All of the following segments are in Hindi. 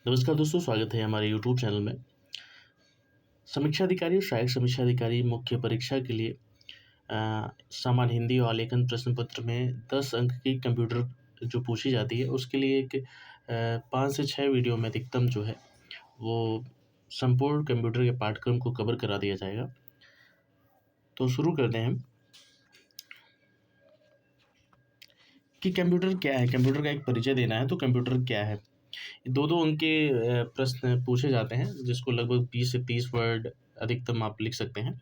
नमस्कार दोस्तों, स्वागत है हमारे यूट्यूब चैनल में। समीक्षा अधिकारी और सहायक समीक्षा अधिकारी मुख्य परीक्षा के लिए सामान्य हिंदी और आलेखन प्रश्न पत्र में 10 अंक की कंप्यूटर जो पूछी जाती है, उसके लिए एक 5 से 6 वीडियो में अधिकतम जो है, वो संपूर्ण कंप्यूटर के पाठ्यक्रम को कवर करा दिया जाएगा। तो शुरू करते हैं हम कि कंप्यूटर क्या है। कंप्यूटर का एक परिचय देना है, तो कंप्यूटर क्या है। 2-2 अंक के प्रश्न पूछे जाते हैं, जिसको लगभग 20 से 30 वर्ड अधिकतम आप लिख सकते हैं।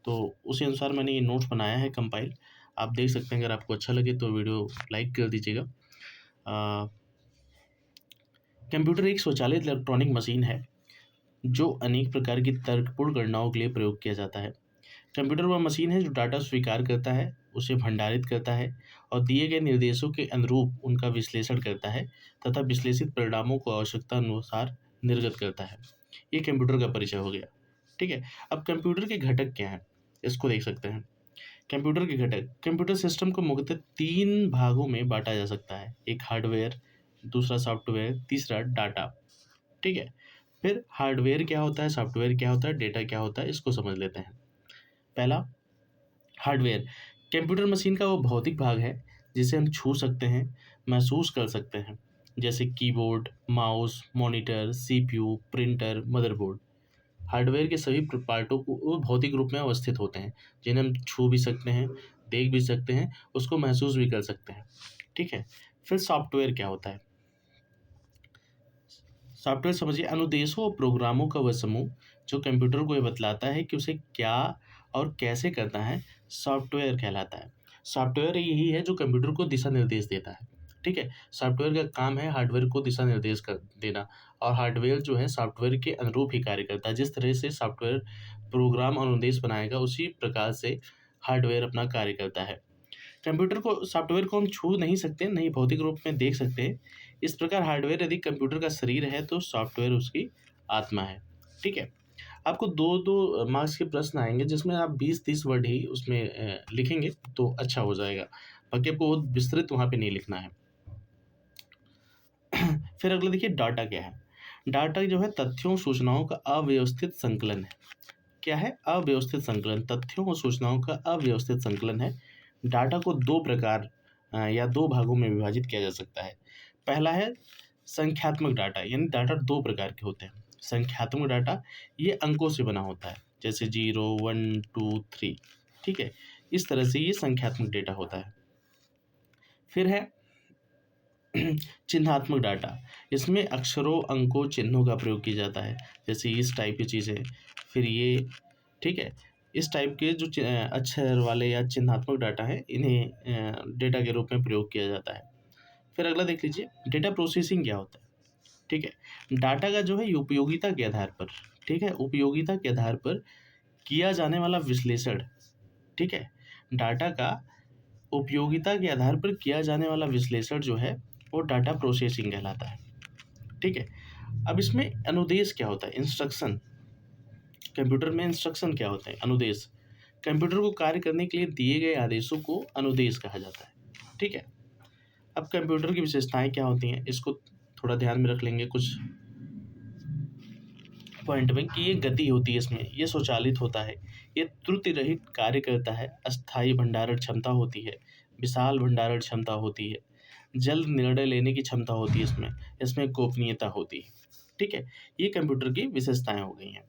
तो उसी अनुसार मैंने ये नोट्स बनाया है कंपाइल। आप देख सकते हैं, अगर आपको अच्छा लगे तो वीडियो लाइक कर दीजिएगा। कंप्यूटर एक स्वचालित इलेक्ट्रॉनिक मशीन है, जो अनेक प्रकार की तर्कपूर्ण गणनाओं के लिए प्रयोग किया जाता है। कंप्यूटर वह मशीन है जो डाटा स्वीकार करता है, उसे भंडारित करता है और दिए गए निर्देशों के अनुरूप उनका विश्लेषण करता है तथा विश्लेषित परिणामों को आवश्यकता अनुसार निर्गत करता है। ये कंप्यूटर का परिचय हो गया। ठीक है। अब कंप्यूटर के घटक क्या हैं, इसको देख सकते हैं। कंप्यूटर के घटक। कंप्यूटर सिस्टम को मुख्यतः 3 भागों में बाँटा जा सकता है। एक हार्डवेयर, दूसरा सॉफ्टवेयर, तीसरा डाटा। ठीक है। फिर हार्डवेयर क्या होता है, सॉफ्टवेयर क्या होता है, डेटा क्या होता है, इसको समझ लेते हैं। पहला, हार्डवेयर। कंप्यूटर मशीन का वो भौतिक भाग है जिसे हम छू सकते हैं, महसूस कर सकते हैं, जैसे keyboard, mouse, monitor, CPU, printer, motherboard. Hardware के सभी पार्टों को वो भौतिक रूप में अवस्थित होते हैं, जिन्हें हम छू भी सकते हैं, देख भी सकते हैं, उसको महसूस भी कर सकते हैं। ठीक है। फिर सॉफ्टवेयर क्या होता है। सॉफ्टवेयर समझिए अनुदेशों और प्रोग्रामों का वह समूह जो कंप्यूटर को ये बतलाता है कि उसे क्या और कैसे करना है, सॉफ्टवेयर कहलाता है। सॉफ्टवेयर यही है जो कंप्यूटर को दिशा निर्देश देता है। ठीक है। सॉफ्टवेयर का काम है हार्डवेयर को दिशा निर्देश कर देना, और हार्डवेयर जो है सॉफ्टवेयर के अनुरूप ही कार्य करता है। जिस तरह से सॉफ्टवेयर प्रोग्राम अनुदेश बनाएगा, उसी प्रकार से हार्डवेयर अपना कार्य करता है। कंप्यूटर को, सॉफ्टवेयर को हम छू नहीं सकते, नहीं भौतिक रूप में देख सकते हैं। इस प्रकार हार्डवेयर यदि कंप्यूटर का शरीर है, तो सॉफ्टवेयर उसकी आत्मा है। ठीक है। आपको 2-2 मार्क्स के प्रश्न आएँगे, जिसमें आप 20-30 वर्ड ही उसमें लिखेंगे तो अच्छा हो जाएगा। बाकी आपको बहुत विस्तृत वहाँ पे नहीं लिखना है। फिर अगला देखिए, डाटा क्या है। डाटा जो है तथ्यों, सूचनाओं का अव्यवस्थित संकलन है। क्या है? अव्यवस्थित संकलन। तथ्यों और सूचनाओं का अव्यवस्थित संकलन है। डाटा को 2 प्रकार या 2 भागों में विभाजित किया जा सकता है। पहला है संख्यात्मक डाटा, यानी डाटा 2 प्रकार के होते हैं। संख्यात्मक डाटा, ये अंकों से बना होता है, जैसे 0, 1, 2, 3। ठीक है? इस तरह से ये संख्यात्मक डेटा होता है। फिर है चिन्हात्मक डाटा। इसमें अक्षरों, अंकों, चिन्हों का प्रयोग किया जाता है, जैसे इस टाइप की चीज़ें। फिर ये, ठीक है, इस टाइप के जो अक्षर वाले या चिन्हात्मक डाटा है, इन्हें डेटा के रूप में प्रयोग किया जाता है। फिर अगला देख लीजिए, डेटा प्रोसेसिंग क्या होता है। ठीक है। डाटा का जो है उपयोगिता के आधार पर, ठीक है, उपयोगिता के आधार पर किया जाने वाला विश्लेषण। ठीक है। डाटा का उपयोगिता के आधार पर किया जाने वाला विश्लेषण जो है, वो डाटा प्रोसेसिंग कहलाता है। ठीक है। अब इसमें अनुदेश क्या होता है, इंस्ट्रक्शन। कंप्यूटर में इंस्ट्रक्शन क्या होता है, अनुदेश। कंप्यूटर को कार्य करने के लिए दिए गए आदेशों को अनुदेश कहा जाता है। ठीक है। अब कंप्यूटर की विशेषताएं क्या होती हैं, इसको थोड़ा ध्यान में रख लेंगे कुछ पॉइंट में, कि ये गति होती है इसमें, ये स्वचालित होता है, ये त्रुटि रहित कार्य करता है, अस्थायी भंडारण क्षमता होती है, विशाल भंडारण क्षमता होती है, जल्द निर्णय लेने की क्षमता होती है इसमें, इसमें गोपनीयता होती है। ठीक है। ये कंप्यूटर की विशेषताएं हो गई हैं।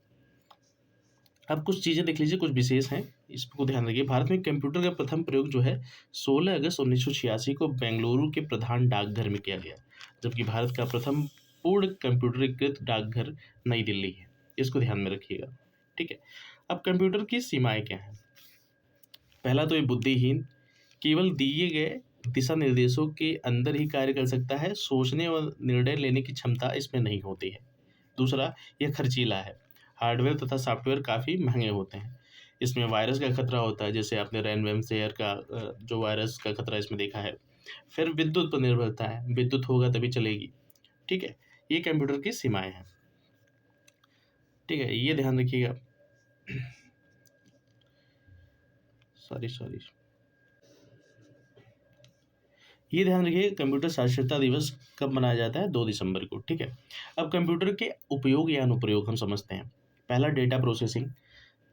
अब कुछ चीज़ें देख लीजिए, कुछ विशेष हैं, इसको ध्यान रखिए। भारत में कंप्यूटर का प्रथम प्रयोग जो है 16 अगस्त 1986 को बेंगलुरु के प्रधान डाकघर में किया गया, जबकि भारत का प्रथम पूर्ण कंप्यूटरीकृत डाकघर नई दिल्ली है। इसको ध्यान में रखिएगा। ठीक है। अब कंप्यूटर की सीमाएं क्या हैं। पहला तो ये बुद्धिहीन, केवल दिए गए दिशा निर्देशों के अंदर ही कार्य कर सकता है, सोचने और निर्णय लेने की क्षमता इसमें नहीं होती है। दूसरा, यह खर्चीला है। हार्डवेयर तथा सॉफ्टवेयर काफ़ी महंगे होते हैं। इसमें वायरस का खतरा होता है, जैसे आपने रैनवेमशेयर का जो वायरस का खतरा इसमें देखा है। फिर विद्युत पर निर्भरता है, विद्युत होगा तभी चलेगी। ठीक है। ये कंप्यूटर की सीमाएं हैं। ठीक है, ये ध्यान रखिएगा। सॉरी सॉरी, ये ध्यान रखिए, कंप्यूटर साक्षरता दिवस कब मनाया जाता है? 2 दिसंबर को। ठीक है। अब कंप्यूटर के उपयोग या अनुप्रयोग हम समझते हैं। पहला, डेटा प्रोसेसिंग।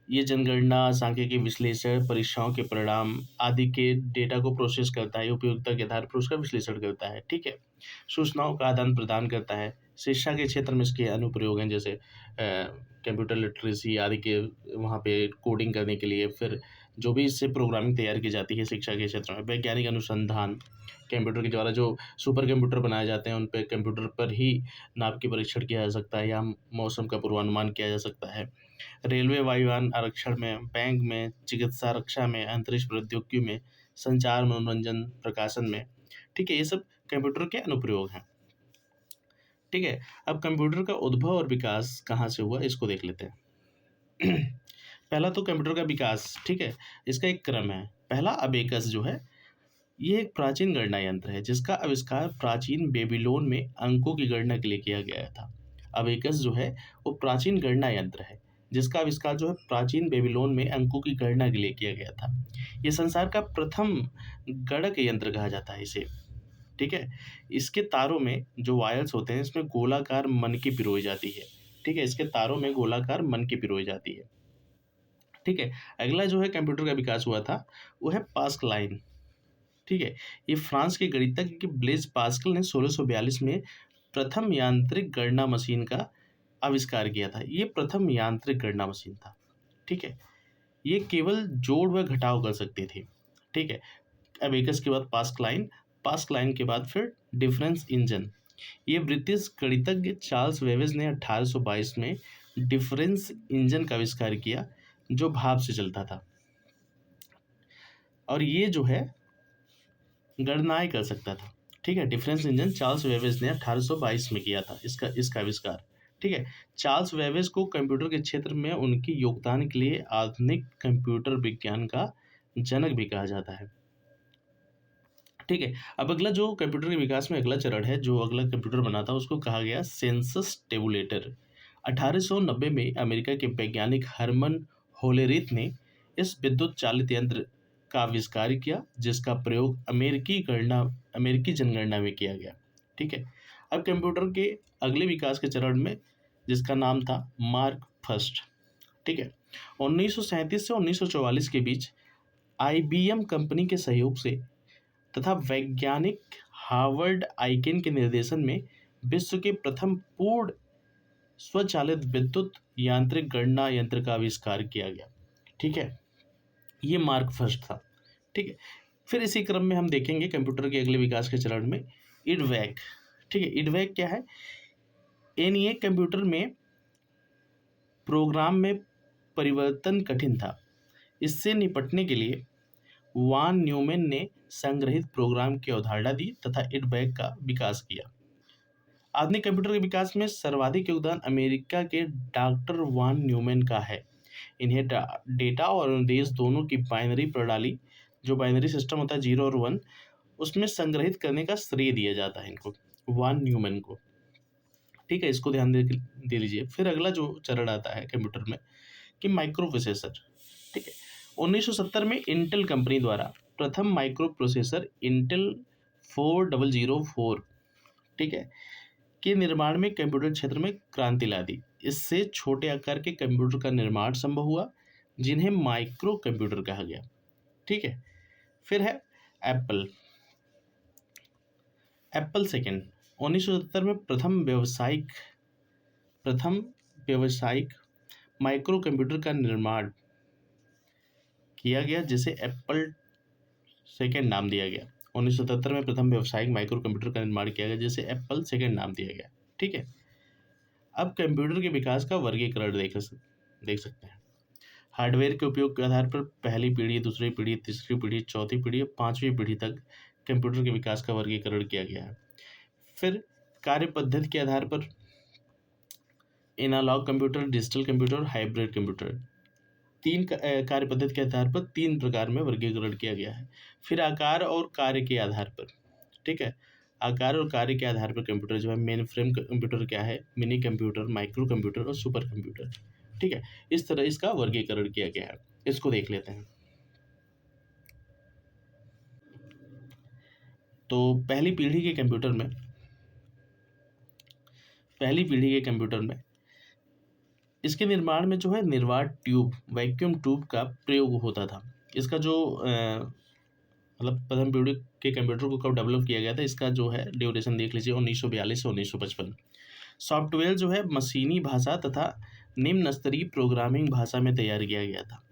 ये जनगणना, सांख्यिकी विश्लेषण, परीक्षाओं के परिणाम आदि के डेटा को प्रोसेस करता है, उपयोगिता के आधार पर उसका विश्लेषण करता है। ठीक है। सूचनाओं का आदान प्रदान करता है। शिक्षा के क्षेत्र में इसके अनुप्रयोग हैं, जैसे कंप्यूटर लिटरेसी आदि के, वहाँ पे कोडिंग करने के लिए, फिर जो भी इससे प्रोग्रामिंग तैयार की जाती है शिक्षा के क्षेत्र में। वैज्ञानिक अनुसंधान, कंप्यूटर के द्वारा जो सुपर कंप्यूटर बनाए जाते हैं, उन पे कंप्यूटर पर ही नाप के परीक्षण किया जा सकता है या मौसम का पूर्वानुमान किया जा सकता है। रेलवे, वायुयान आरक्षण में, बैंक में, चिकित्सा रक्षा में, अंतरिक्ष प्रौद्योगिकी में, संचार, मनोरंजन, प्रकाशन में। ठीक है, ये सब कंप्यूटर के अनुप्रयोग हैं। ठीक है। अब कंप्यूटर का उद्भव और विकास कहाँ से हुआ, इसको देख लेते हैं। पहला तो कंप्यूटर का विकास। ठीक है। इसका एक क्रम है। पहला, अबेकस जो है, ये एक प्राचीन गणना यंत्र है जिसका आविष्कार प्राचीन बेबीलोन में अंकों की गणना के लिए किया गया था। अबेकस जो है वो प्राचीन गणना यंत्र है जिसका आविष्कार जो है प्राचीन बेबीलोन में अंकों की गणना के लिए किया गया था। ये संसार का प्रथम गणक यंत्र कहा जाता है इसे। ठीक है। इसके तारों में जो वायर्स होते हैं, इसमें गोलाकार मनकी पिरोई जाती है। ठीक है, इसके तारों में गोलाकार मनकी पिरोई जाती है। ठीक है। अगला जो है कंप्यूटर का विकास हुआ था, वो है पास्कलाइन। ठीक है। ये फ्रांस के गणितज्ञ ब्लेज पास्कल ने 1642 में प्रथम यांत्रिक गणना मशीन का आविष्कार किया था। ये प्रथम यांत्रिक गणना मशीन था। ठीक है। ये केवल जोड़ व घटाव कर सकते थे। ठीक है। अबेकस के बाद पास्कलाइन, पास्कलाइन के बाद फिर डिफरेंस इंजन। ये ब्रिटिश गणितज्ञ चार्ल्स वेवेज ने 1822 में डिफरेंस इंजन का आविष्कार किया जो भाप से चलता था, और ये जो है गणनाएं कर सकता था। ठीक है। डिफरेंस इंजन चार्ल्स वेवेज ने 1822 में किया था इसका इसका आविष्कार। ठीक है। चार्ल्स वेवेज को कंप्यूटर के क्षेत्र में उनकी योगदान के लिए आधुनिक कंप्यूटर विज्ञान का जनक भी कहा जाता है। ठीक है। अब अगला जो कंप्यूटर के विकास में अगला चरण है, जो अगला कंप्यूटर बना था, उसको कहा गया सेंसस टेबुलेटर। 1890 में अमेरिका के वैज्ञानिक हरमन होलेरिथ ने इस विद्युत चालित यंत्र का आविष्कार किया जिसका प्रयोग अमेरिकी जनगणना में किया गया। ठीक है। अब कंप्यूटर के अगले विकास के चरण में, जिसका नाम था मार्क फर्स्ट। ठीक है। 1937 से 1944 के बीच IBM कंपनी के सहयोग से तथा वैज्ञानिक हार्वर्ड आइकेन के निर्देशन में विश्व के प्रथम पूर्ण स्वचालित विद्युत यांत्रिक गणना यंत्र का आविष्कार किया गया। ठीक है। ये मार्क फर्स्ट था। ठीक है। फिर इसी क्रम में हम देखेंगे कंप्यूटर के अगले विकास के चरण में इडवैक। ठीक है। इडवैक क्या है? ENIAC कंप्यूटर में प्रोग्राम में परिवर्तन कठिन था। इससे निपटने के लिए वान न्यूमैन ने संग्रहित प्रोग्राम की अवधारणा दी तथा इडवैक का विकास किया। आधुनिक कंप्यूटर के विकास में सर्वाधिक योगदान अमेरिका के डॉक्टर वान न्यूमैन का है। इन्हें डेटा और अनुदेश दोनों की बाइनरी प्रणाली, जो बाइनरी सिस्टम होता है 0 और 1, उसमें संग्रहित करने का श्रेय दिया जाता है इनको, वान न्यूमैन को। ठीक है, इसको ध्यान दे लीजिए। फिर अगला जो चरण आता है कंप्यूटर में कि माइक्रो प्रोसेसर। ठीक है। 1970 में इंटेल कंपनी द्वारा प्रथम माइक्रो प्रोसेसर इंटेल 4004, ठीक है, के निर्माण में कंप्यूटर क्षेत्र में क्रांति ला दी। इससे छोटे आकार के कंप्यूटर का निर्माण संभव हुआ जिन्हें माइक्रो कंप्यूटर कहा गया। ठीक है। फिर है एप्पल। एप्पल सेकेंड 1970 में प्रथम व्यावसायिक माइक्रो कंप्यूटर का निर्माण किया गया जिसे एप्पल सेकेंड नाम दिया गया। 1977 में प्रथम व्यावसायिक माइक्रो कंप्यूटर का निर्माण किया गया जिसे एप्पल सेकेंड नाम दिया गया। ठीक है। अब कंप्यूटर के विकास का वर्गीकरण देख सकते हैं। हार्डवेयर के उपयोग के आधार पर पहली पीढ़ी, दूसरी पीढ़ी, तीसरी पीढ़ी, चौथी पीढ़ी, 5वीं पीढ़ी तक कंप्यूटर के विकास का वर्गीकरण किया गया है। फिर कार्य पद्धति के आधार पर analog computer, digital computer, hybrid computer, तीन कार्य पद्धति के आधार पर 3 प्रकार में वर्गीकरण किया गया है। फिर आकार और कार्य के आधार पर, ठीक है, आकार और कार्य के आधार पर कंप्यूटर जो है, मेन फ्रेम कंप्यूटर क्या है, मिनी कंप्यूटर, माइक्रो कंप्यूटर और सुपर कंप्यूटर। ठीक है, इस तरह इसका वर्गीकरण किया गया है। इसको देख लेते हैं। तो पहली पीढ़ी के कंप्यूटर में इसके निर्माण में जो है निर्वात ट्यूब, वैक्यूम ट्यूब का प्रयोग होता था। इसका जो मतलब प्रथम पीढ़ी के कंप्यूटर को कब डेवलप किया गया था, इसका जो है ड्यूरेशन देख लीजिए 1942 से 1955। सॉफ्टवेयर जो है मशीनी भाषा तथा निम्न स्तरीय प्रोग्रामिंग भाषा में तैयार किया गया था।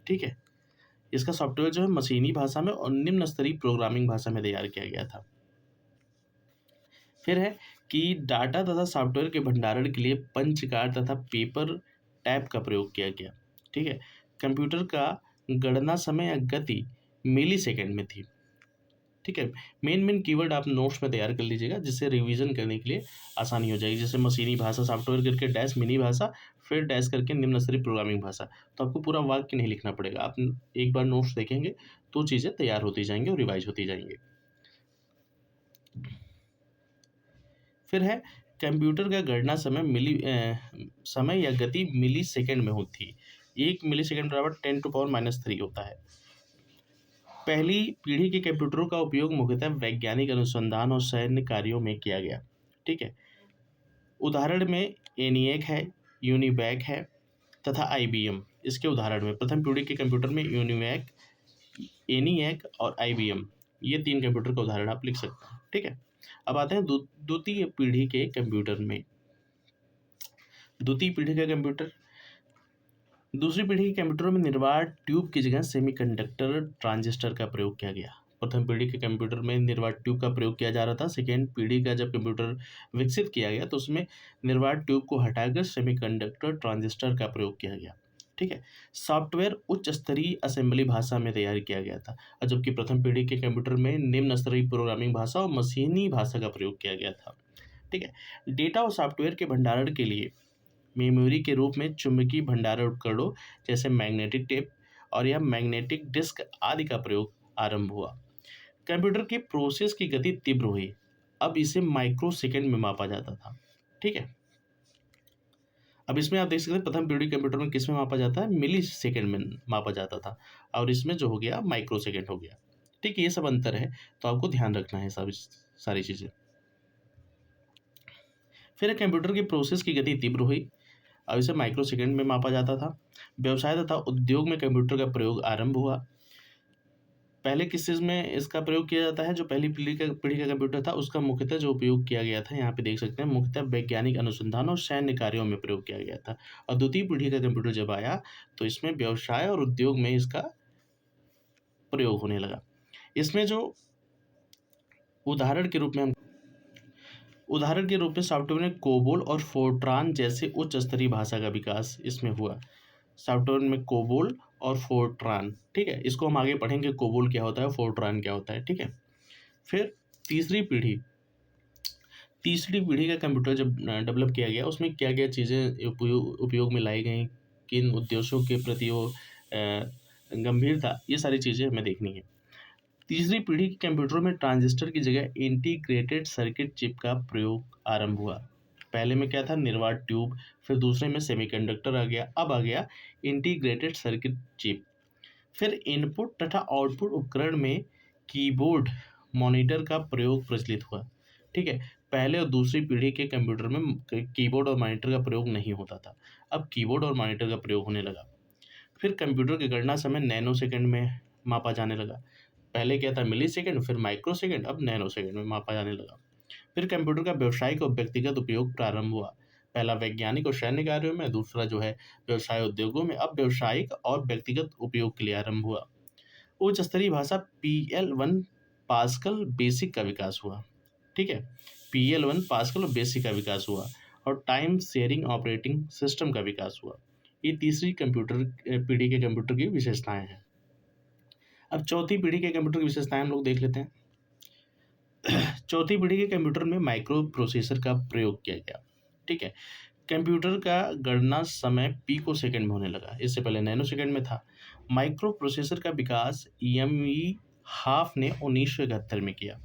ठीक है, इसका सॉफ्टवेयर जो है मशीनी भाषा में और निम्न स्तरीय प्रोग्रामिंग भाषा में तैयार किया गया था। फिर है कि डाटा तथा सॉफ्टवेयर के भंडारण के लिए पंच कार्ड तथा पेपर टैप का प्रयोग किया गया। ठीक है, कंप्यूटर का गणना समय या गति मिली सेकेंड में थी। ठीक है, मेन कीवर्ड आप नोट्स में तैयार कर लीजिएगा जिससे रिवीजन करने के लिए आसानी हो जाएगी। जैसे मशीनी भाषा, सॉफ्टवेयर करके डैश मिनी भाषा, फिर डैश करके निम्न स्तरीय प्रोग्रामिंग भाषा। तो आपको पूरा वाक्य नहीं लिखना पड़ेगा, आप एक बार नोट्स देखेंगे तो चीज़ें तैयार होती जाएंगी और रिवाइज होती जाएंगी। फिर है कंप्यूटर का गणना समय या गति मिली सेकेंड में होती है। 1 मिली सेकेंड बराबर 10⁻³ होता है। पहली पीढ़ी के कंप्यूटरों का उपयोग मुख्यतः वैज्ञानिक अनुसंधान और सैन्य कार्यों में किया गया। ठीक है, उदाहरण में एनिएक है, यूनिवैक है तथा आईबीएम। इसके उदाहरण में प्रथम पीढ़ी के कंप्यूटर में यूनिवैक, एनिएक और आईबीएम, ये 3 कंप्यूटर का उदाहरण आप लिख सकते हैं। ठीक है, अब आते हैं द्वितीय पीढ़ी के कंप्यूटर में। द्वितीय पीढ़ी का कंप्यूटर, दूसरी पीढ़ी के कंप्यूटरों में निर्वात ट्यूब की जगह सेमीकंडक्टर ट्रांजिस्टर का प्रयोग किया गया। प्रथम पीढ़ी के कंप्यूटर में निर्वात ट्यूब का प्रयोग किया जा रहा था। सेकेंड पीढ़ी का जब कंप्यूटर विकसित किया गया तो उसमें निर्वात ट्यूब को हटाकर सेमीकंडक्टर ट्रांजिस्टर का प्रयोग किया गया। ठीक है, सॉफ्टवेयर उच्च स्तरीय असेंबली भाषा में तैयार किया गया था, और जबकि प्रथम पीढ़ी के कंप्यूटर में निम्न स्तरीय प्रोग्रामिंग भाषा और मशीनी भाषा का प्रयोग किया गया था। ठीक है, डेटा और सॉफ्टवेयर के भंडारण के लिए मेमोरी के रूप में चुंबकीय भंडारण उपकरणों जैसे मैग्नेटिक टेप और या मैग्नेटिक डिस्क आदि का प्रयोग आरंभ हुआ। कंप्यूटर की प्रोसेस की गति तीव्र हुई, अब इसे माइक्रो सेकेंड में मापा जाता था। ठीक है, अब इसमें आप देख सकते हैं प्रथम पीढ़ी कंप्यूटर में किस में मापा जाता है, मिली सेकेंड में मापा जाता था, और इसमें जो हो गया माइक्रो सेकेंड हो गया। ठीक है, ये सब अंतर है, तो आपको ध्यान रखना है सारी चीज़ें। फिर कंप्यूटर की प्रोसेस की गति तीव्र हुई, अब इसे माइक्रो सेकेंड में मापा जाता था। व्यवसाय तथा उद्योग में कंप्यूटर का प्रयोग आरंभ हुआ। पहले किस चीज़ में इसका प्रयोग किया जाता है, जो पहली पीढ़ी का कंप्यूटर था उसका मुख्यतः जो उपयोग किया गया था, यहाँ पे देख सकते हैं मुख्यतः वैज्ञानिक अनुसंधान और सैन्य कार्यों में प्रयोग किया गया था। और द्वितीय पीढ़ी का कंप्यूटर जब आया तो इसमें व्यवसाय और उद्योग में इसका प्रयोग होने लगा। इसमें जो उदाहरण के रूप में सॉफ्टवेयर में कोबोल और फोर्ट्रान जैसे उच्च स्तरीय भाषा का विकास इसमें हुआ। सॉफ्टवेयर में कोबोल और फोर्ट्रान, ठीक है, इसको हम आगे पढ़ेंगे कोबोल क्या होता है, फोर्ट्रान क्या होता है। ठीक है, फिर तीसरी पीढ़ी का कंप्यूटर जब डेवलप किया गया उसमें क्या क्या चीज़ें उपयोग में लाई गई, किन उद्देश्यों के प्रति वो गंभीर था, ये सारी चीज़ें हमें देखनी है। तीसरी पीढ़ी के कंप्यूटरों में ट्रांजिस्टर की जगह इंटीग्रेटेड सर्किट चिप का प्रयोग आरंभ हुआ। पहले में क्या था, निर्वात ट्यूब, फिर दूसरे में सेमीकंडक्टर आ गया, अब आ गया इंटीग्रेटेड सर्किट चिप। फिर इनपुट तथा आउटपुट उपकरण में कीबोर्ड, मॉनिटर का प्रयोग प्रचलित हुआ। ठीक है, पहले और दूसरी पीढ़ी के कंप्यूटर में कीबोर्ड और मॉनिटर का प्रयोग नहीं होता था, अब कीबोर्ड और मॉनिटर का प्रयोग होने लगा। फिर कंप्यूटर की गणना समय नैनो सेकंड में मापा जाने लगा। पहले क्या था, मिली सेकंड, फिर माइक्रो सेकंड, अब नैनो सेकंड में मापा जाने लगा। फिर कंप्यूटर का व्यावसायिक और व्यक्तिगत उपयोग प्रारंभ हुआ। पहला वैज्ञानिक और सैन्य कार्यों में, दूसरा जो है व्यवसाय उद्योगों में, अब व्यवसायिक और व्यक्तिगत उपयोग के लिए आरंभ हुआ। उच्च स्तरीय भाषा PL1 पास्कल बेसिक का विकास हुआ। ठीक है, PL1 पास्कल और बेसिक का विकास हुआ, और टाइम शेयरिंग ऑपरेटिंग सिस्टम का विकास हुआ। ये तीसरी पीढ़ी के कंप्यूटर की विशेषताएं हैं। अब चौथी पीढ़ी के कंप्यूटर की विशेषताएं हम लोग देख लेते हैं। चौथी पीढ़ी के कंप्यूटर में माइक्रो प्रोसेसर का प्रयोग किया गया। ठीक है, कंप्यूटर का गणना समय पिको सेकंड में होने लगा, इससे पहले नैनो सेकंड में था। माइक्रो प्रोसेसर का विकास EME हाफ ने 1971 में किया।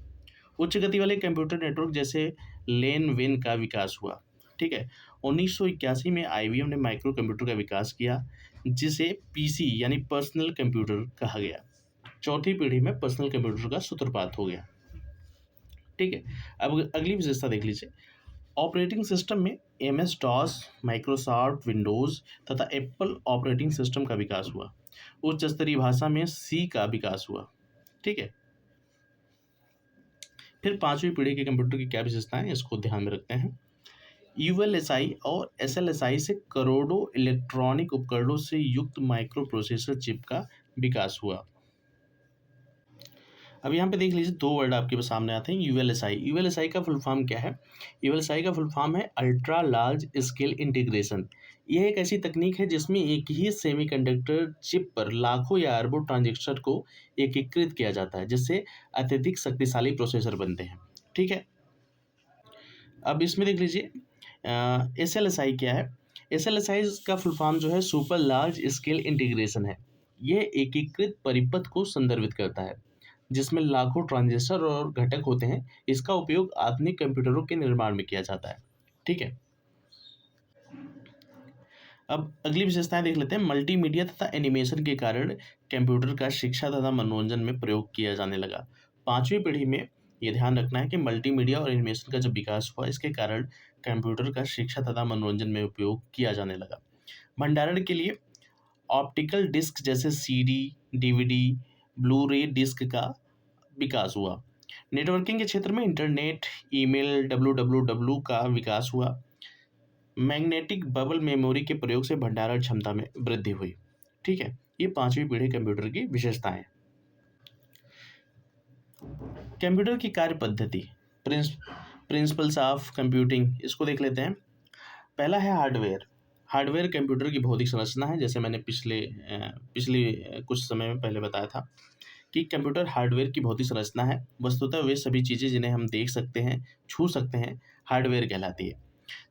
उच्च गति वाले कंप्यूटर नेटवर्क जैसे लेन वेन का विकास हुआ। ठीक है, 1981 में IBM ने माइक्रो कंप्यूटर का विकास किया, जिसे PC यानी पर्सनल कंप्यूटर कहा गया। चौथी पीढ़ी में पर्सनल कंप्यूटर का सूत्रपात हो गया। ठीक है। अब अगली विशेषता देख लीजिए। ऑपरेटिंग सिस्टम में एमएस डॉस, माइक्रोसॉफ्ट विंडोज़ तथा एप्पल ऑपरेटिंग सिस्टम का विकास हुआ। उच्च स्तरीय भाषा में सी का विकास हुआ। ठीक है। फिर पांचवी पीढ़ी के कंप्यूटर की क्या विशेषताएं हैं, इसको ध्यान में रखते हैं। यूएलएसआई और एसएलएसआई से करोड़ों इलेक्ट्रॉनिक उपकरणों से युक्त माइक्रो प्रोसेसर चिप का विकास हुआ। अब यहाँ पे देख लीजिए, दो वर्ड आपके सामने आते हैं। यूएलएसआई, यूएलएसआई का फुल फॉर्म क्या है? यूएलएसआई का फुल फॉर्म है अल्ट्रा लार्ज स्केल इंटीग्रेशन। यह एक ऐसी तकनीक है जिसमें एक ही सेमीकंडक्टर चिप पर लाखों या अरबों ट्रांजिस्टर को एकीकृत किया जाता है, जिससे अत्यधिक शक्तिशाली प्रोसेसर बनते हैं। ठीक है। अब इसमें देख लीजिए एस एल एस आई क्या है। एस एल एस आई का फुल फॉर्म जो है सुपर लार्ज स्केल इंटीग्रेशन है। यह एकीकृत परिपथ को संदर्भित करता है जिसमें लाखों ट्रांजिस्टर और घटक होते हैं। इसका उपयोग आधुनिक कंप्यूटरों के निर्माण में किया जाता है। ठीक है। अब अगली विशेषताएं देख लेते हैं। मल्टीमीडिया तथा एनिमेशन के कारण कंप्यूटर का शिक्षा तथा मनोरंजन में प्रयोग किया जाने लगा। पांचवी पीढ़ी में यह ध्यान रखना है कि मल्टीमीडिया और एनिमेशन का जब विकास हुआ, इसके कारण कंप्यूटर का शिक्षा तथा मनोरंजन में उपयोग किया जाने लगा। भंडारण के लिए ऑप्टिकल डिस्क जैसे सीडी, डीवीडी, ब्लू रे डिस्क का विकास हुआ। नेटवर्किंग के क्षेत्र में इंटरनेट, ईमेल, डब्ल्यू का विकास हुआ। मैग्नेटिक बबल मेमोरी के प्रयोग से भंडारण क्षमता में वृद्धि हुई। ठीक है। ये पांचवी पीढ़ी कंप्यूटर की विशेषताएं। कंप्यूटर की कार्य पद्धति, प्रिंसिपल्स ऑफ कंप्यूटिंग, इसको देख लेते हैं। पहला है हार्डवेयर। हार्डवेयर कंप्यूटर की भौतिक संरचना है। जैसे मैंने पिछले कुछ समय में पहले बताया था कि कंप्यूटर हार्डवेयर की भौतिक संरचना है। वस्तुतः वे सभी चीज़ें जिन्हें हम देख सकते हैं, छू सकते हैं, हार्डवेयर कहलाती है।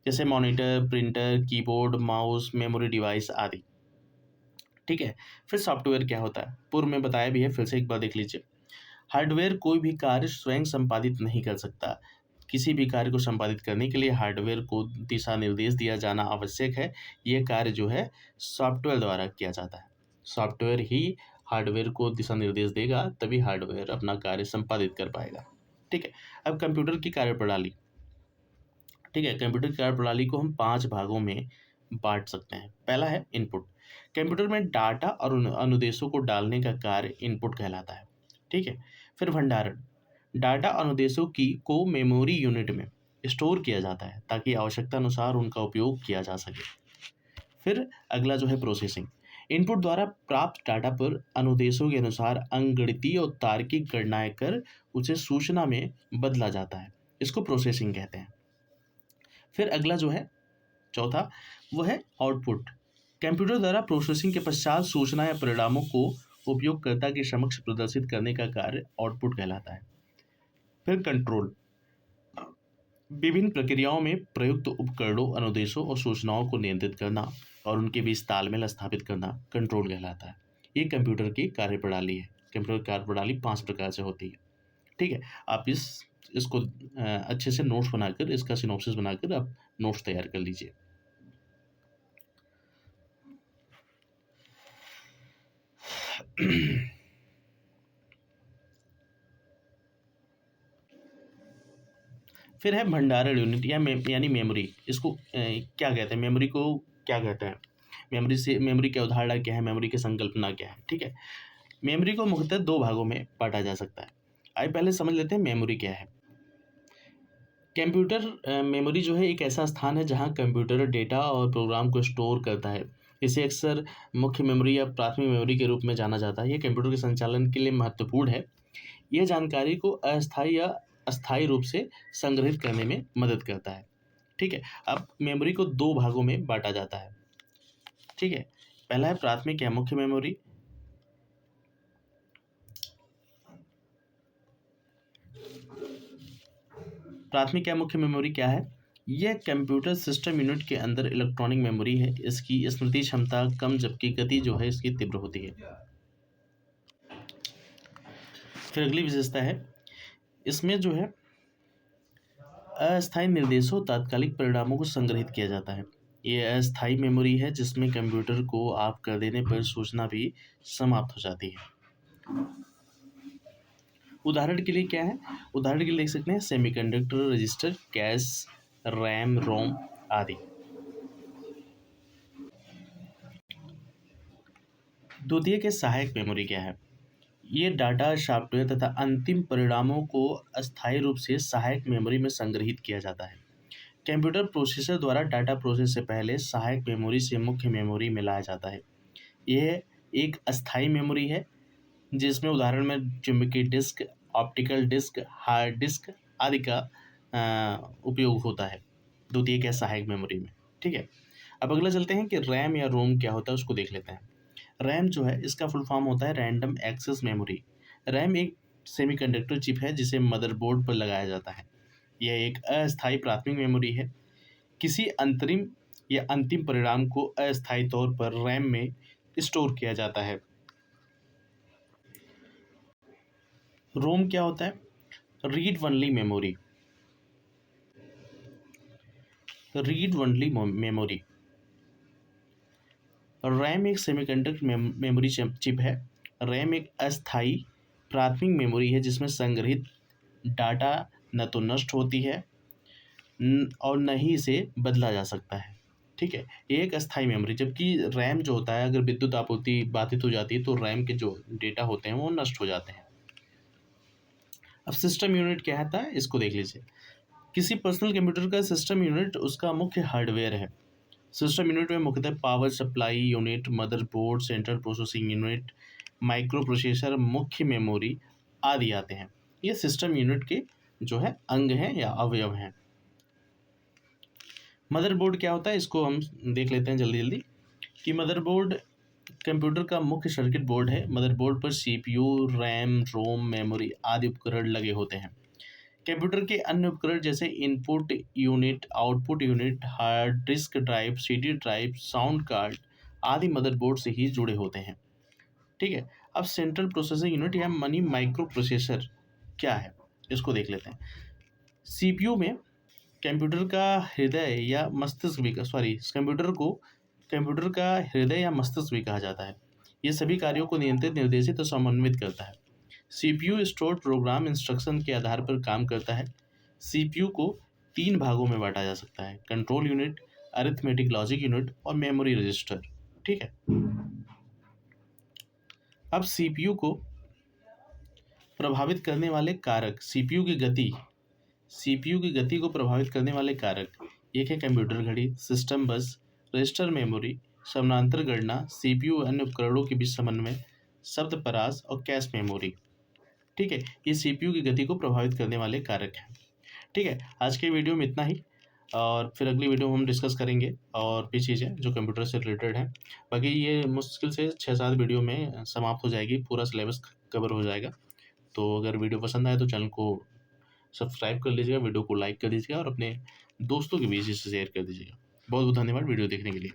जैसे monitor, printer, keyboard, mouse, memory device आदि। ठीक है। फिर सॉफ्टवेयर क्या होता है, पूर्व में बताया भी है, फिर से एक बार देख लीजिए। हार्डवेयर कोई भी कार्य स्वयं संपादित नहीं कर सकता। किसी भी कार्य को संपादित करने के लिए हार्डवेयर को दिशा निर्देश दिया जाना आवश्यक है। यह कार्य जो है सॉफ्टवेयर द्वारा किया जाता है। सॉफ्टवेयर ही हार्डवेयर को दिशा निर्देश देगा, तभी हार्डवेयर अपना कार्य संपादित कर पाएगा। ठीक है। अब कंप्यूटर की कार्यप्रणाली। ठीक है। कंप्यूटर की कार्यप्रणाली को हम 5 भागों में बांट सकते हैं। पहला है इनपुट। कंप्यूटर में डाटा और अनुदेशों को डालने का कार्य इनपुट कहलाता है। ठीक है। फिर भंडारण। डाटा अनुदेशों की को मेमोरी यूनिट में स्टोर किया जाता है ताकि आवश्यकता अनुसार उनका उपयोग किया जा सके। फिर अगला जो है प्रोसेसिंग। इनपुट द्वारा प्राप्त डाटा पर अनुदेशों के अनुसार अंकगणितीय और तार्किक गणनाएं कर उसे सूचना में बदला जाता है। इसको प्रोसेसिंग कहते हैं। फिर अगला जो है चौथा, वो है आउटपुट। कंप्यूटर द्वारा प्रोसेसिंग के पश्चात सूचना या परिणामों को उपयोगकर्ता के समक्ष प्रदर्शित करने का कार्य आउटपुट कहलाता है। फिर कंट्रोल। विभिन्न प्रक्रियाओं में प्रयुक्त उपकरणों, अनुदेशों और सूचनाओं को नियंत्रित करना और उनके बीच तालमेल स्थापित करना कंट्रोल कहलाता है। ये कंप्यूटर की कार्यप्रणाली है। कंप्यूटर की कार्यप्रणाली 5 प्रकार से होती है। ठीक है। आप इसको अच्छे से नोट्स बनाकर, इसका सिनॉप्सिस बनाकर आप नोट्स तैयार कर लीजिए। फिर है भंडारण यूनिट यानी मेमोरी। इसको क्या कहते हैं, मेमोरी को क्या कहते हैं, मेमोरी की अवधारणा क्या है, मेमोरी की संकल्पना क्या है। ठीक है। मेमोरी को मुख्यतः 2 भागों में बांटा जा सकता है। आइए पहले समझ लेते हैं मेमोरी क्या है। कंप्यूटर मेमोरी जो है एक ऐसा स्थान है जहां कंप्यूटर डेटा और प्रोग्राम को स्टोर करता है। इसे अक्सर मुख्य मेमोरी या प्राथमिक मेमोरी के रूप में जाना जाता है। यह कंप्यूटर के संचालन के लिए महत्वपूर्ण है। यह जानकारी को अस्थायी या अस्थायी रूप से संग्रहित करने में मदद करता है। ठीक है। अब मेमोरी को 2 भागों में बांटा जाता है। ठीक है। पहला है प्राथमिक या मुख्य मेमोरी। प्राथमिक या मुख्य मेमोरी क्या है? यह कंप्यूटर सिस्टम यूनिट के अंदर इलेक्ट्रॉनिक मेमोरी है। इसकी स्मृति क्षमता कम जबकि गति जो है इसकी तीव्र होती है। फिर अगली विशेषता है, इसमें जो है अस्थायी निर्देशों, तात्कालिक परिणामों को संग्रहित किया जाता है। ये अस्थायी मेमोरी है जिसमें कंप्यूटर को ऑफ कर देने पर सूचना भी समाप्त हो जाती है। उदाहरण के लिए क्या है, उदाहरण के लिए देख सकते हैं सेमीकंडक्टर, रजिस्टर, कैश, रैम, रोम आदि। द्वितीयक के सहायक मेमोरी क्या है? ये डाटा, सॉफ्टवेयर तथा अंतिम परिणामों को अस्थायी रूप से सहायक मेमोरी में संग्रहित किया जाता है। कंप्यूटर प्रोसेसर द्वारा डाटा प्रोसेस से पहले सहायक मेमोरी से मुख्य मेमोरी में लाया जाता है। यह एक अस्थायी मेमोरी है जिसमें उदाहरण में चुंबकीय disk, optical disk, hard disk आदि का उपयोग होता है द्वितीयक या सहायक मेमोरी में। ठीक है, अब अगला चलते हैं कि रैम या रोम क्या होता है, उसको देख लेते हैं। रैम जो है इसका फुल फॉर्म होता है रैंडम एक्सेस मेमोरी। रैम एक सेमीकंडक्टर चिप है जिसे मदरबोर्ड पर लगाया जाता है। यह एक अस्थायी प्राथमिक मेमोरी है। किसी अंतरिम या अंतिम परिणाम को अस्थायी तौर पर रैम में स्टोर किया जाता है। रोम क्या होता है? Read only memory. Read only memory. RAM एक सेमीकंडक्टर मेमोरी चिप है। रैम एक अस्थायी प्राथमिक मेमोरी है जिसमें संग्रहित डाटा न तो नष्ट होती है और न ही इसे बदला जा सकता है। ठीक है, ये एक अस्थायी मेमोरी, जबकि रैम जो होता है अगर विद्युत आपूर्ति बाधित हो जाती है तो रैम के जो डेटा होते हैं वो नष्ट हो जाते हैं। अब सिस्टम यूनिट क्या होता है इसको देख लीजिए। किसी पर्सनल कंप्यूटर का सिस्टम यूनिट उसका मुख्य हार्डवेयर है। सिस्टम यूनिट में मुख्यतः power supply unit, motherboard, central processing unit, micro processor, मुख्य मेमोरी आदि आते हैं। ये सिस्टम यूनिट के जो है अंग हैं या अवयव हैं। मदरबोर्ड क्या होता है इसको हम देख लेते हैं जल्दी जल्दी कि मदरबोर्ड कंप्यूटर का मुख्य सर्किट बोर्ड है। मदरबोर्ड पर सीपीयू, रैम, रोम, मेमोरी आदि उपकरण लगे होते हैं। कंप्यूटर के अन्य उपकरण जैसे input unit, output unit, hard disk drive, CD drive, sound card आदि मदरबोर्ड से ही जुड़े होते हैं। ठीक है, अब सेंट्रल प्रोसेसिंग यूनिट या मनी माइक्रो प्रोसेसर क्या है इसको देख लेते हैं। सीपीयू में कंप्यूटर का हृदय या मस्तिष्क भी कंप्यूटर को कंप्यूटर का हृदय या मस्तिष्क भी कहा जाता है। ये सभी कार्यों को नियंत्रित, निर्देशित और समन्वित करता है। सीपीयू स्टोर्ड प्रोग्राम इंस्ट्रक्शन के आधार पर काम करता है। सीपीयू को 3 भागों में बांटा जा सकता है: control unit, arithmetic logic unit और मेमोरी रजिस्टर। ठीक है, अब सीपीयू को प्रभावित करने वाले कारक, सीपीयू की गति को प्रभावित करने वाले कारक एक है कंप्यूटर घड़ी, सिस्टम बस, रजिस्टर मेमोरी, समानांतर गणना, सीपीयू अन्य उपकरणों के बीच समन्वय, शब्द परास और कैश मेमोरी। ठीक है, ये सीपीयू की गति को प्रभावित करने वाले कारक हैं। ठीक है, आज के वीडियो में इतना ही, और फिर अगली वीडियो में हम डिस्कस करेंगे और भी चीज़ें जो कंप्यूटर से रिलेटेड हैं। बाकी ये मुश्किल से 6-7 वीडियो में समाप्त हो जाएगी, पूरा सिलेबस कवर हो जाएगा। तो अगर वीडियो पसंद आए तो चैनल को सब्सक्राइब कर लीजिएगा, वीडियो को लाइक कर दीजिएगा और अपने दोस्तों के बीच इसे शेयर कर दीजिएगा। बहुत बहुत धन्यवाद वीडियो देखने के लिए।